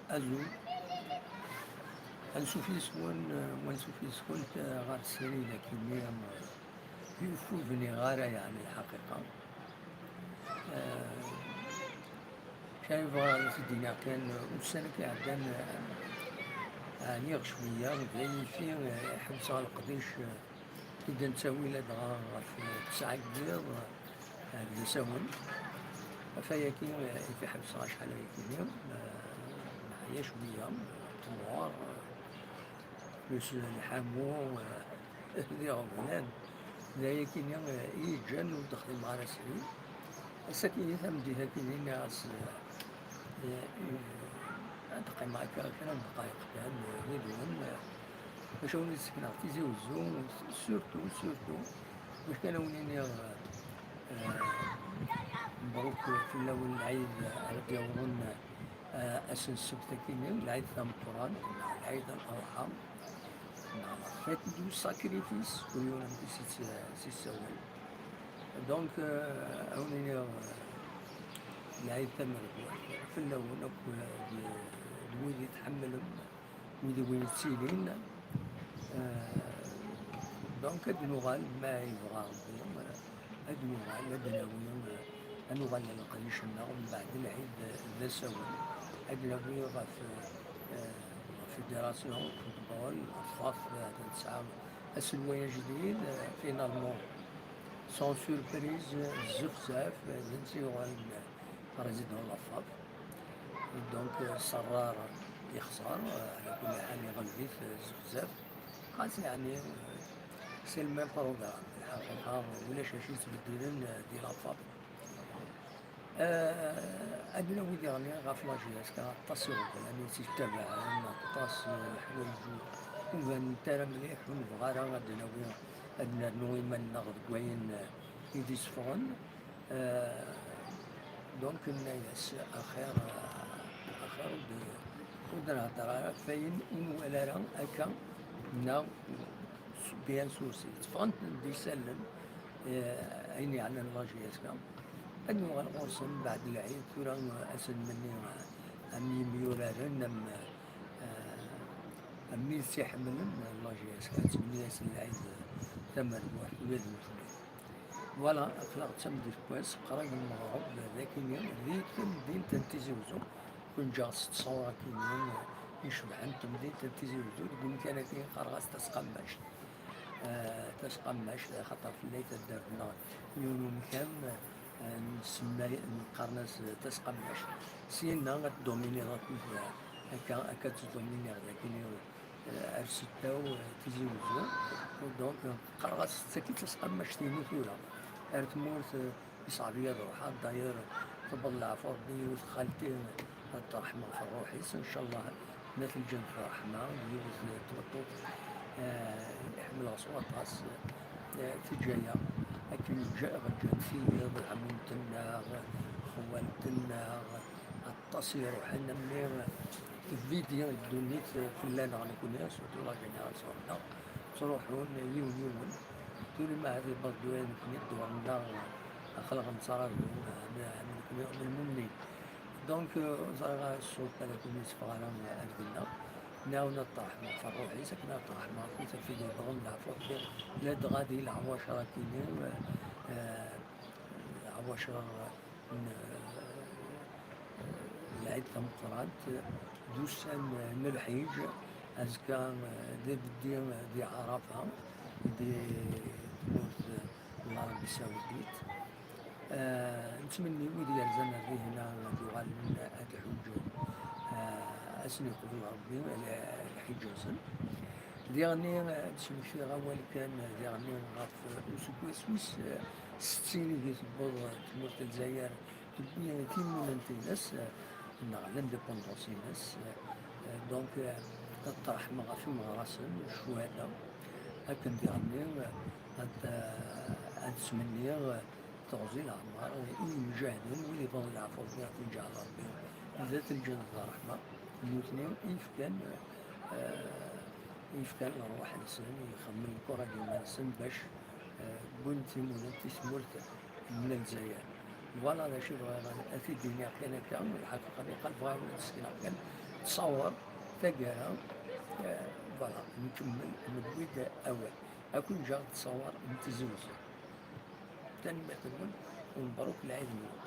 Also, نشوف يسكن ونشوف يسكن غير السري لكن يفوتني غارة يعني الحقيقة. آه، شايف غير في الدنيا كان والسنة كي عدان يعني شوية وذي في حبس على القديش إذا نسوي لدغا في تسعة كبير هذا سون فياكي في حبس شحال هيك معايا شوية طوار بس الحامو ذي غبنان ذايا كينيا يجان ودخل مع راسلين السكينة ثمدي هكيني ناس أدقي معك كنا دقائق كان يدون باش وني سكنا تيزي وزو سورتو واش كانوا ونيني مبروك في الأول العيد عرف يورون أسن السبت كيني العيد ثم القرآن مع العيد الأضحى مع فات دو ساكريفيس كل يوم سي سوال دونك هوني العيد ثم ربوح في الأول ويد يتحملهم ويد يتسيلين دونك هاد نوغال ما يبغى ربي هاد نوغال هاد ناوي نوغال لقريش من بعد العيد ذا سون هاد ناوي في فيدراسيون فوتبول الفاف تنسعى السلوية جديد فينالمون سون سوربريز زفزاف ننسي ريزيدون لافاف دونك صرار يخسر على كل حال يغلبي في زفزاف خاص يعني سي الميم بروغرام الحقيقة ولاش شي تبدلن ديال لافاف أدنى ويدي راني غاف لاجياس كطاس يغدل يعني تتبع طاس الحوايج وبان ترى مليح ونبغى راه غادي ناوي أدنى نوي من ناخذ كواين يدي صفون دونك الناس أخير ودنا فاين ولا راه هكا نا بيان سور سي تفغنت ديسالن أين يعني لاجياس أنو غنغوصن بعد العيد ثورا أسن مني أمي ميورارن أمي سيحملن لاجياس تمنية العيد ثمن واحد ولاد المثنين فوالا أخلاق تمدي كويس قراي المغرب لكن ذيك مدينة تنتيزي كون جاس تصورا كينيون يشبح انت مدينة تنتيزي تقول لك أنا كي خرغاس تسقماش تسقماش خاطر في الليل دارنا يوم كان نسمى نقارناس تسقماش سينا غدوميني هكا تدوميني لكن أرسلتاو تيزي وزو دونك قرغاس تاكي تسقماش تيني ثورا أرتمورت يصعبية روحها داير تبلع في ربي وخالتي الرحمة في روحي إن شاء الله نات الجنة في الرحمة يوز توطوط يحمل أصوات غاس تجايا لكن جاء غجان في عمومتنا خوالتنا التصير وحنا ملي الفيديو الدنيت في الليل غنكون سورتو لا جينيراسيون تروحون يوم تولي ما هذه بردوين كني دورنا خلق نصارى من الممنين دونك زرغا الصوت على كل سفارة أردنا ناونا الطرحمة فالروحي سكنا الطرحمة كنت في دي بغن لعفوك لا دغادي العواشرة كيني العواشرة العيد ثم قرانت دوسان ملحيج أزكا دي عرفة دي تموت العربية السعودية نتمنى ويدي يرزان فيه هنا دوغال من الحج أسني قبل ربي الحجازن ديغني تمشي غوال كان ديغني غاف وسكو سويس ستين في تبوض تموت الجزائر تبني تيمون انتي ناس لانديبوندونسي ناس دونك تطرح في مغرسن شهداء لكن ديغني تسمني تغزي الأعمار يجاهدون واللي بغوا يعرفوا فيها تنجح ربي ذات الجنة الرحمة الاثنين يفكان الروح الإنسان يخمم الكرة ديال الإنسان باش بنتي مولاتي سمولت من الجزائر فوالا هذا شي بغا في الدنيا كان هكا الحقيقة اللي قال بغا تسكن كان تصور ثقالة. فوالا نكمل نبويد أول أكون جا تصور نتزوج تنمية ونبروك العيد نور.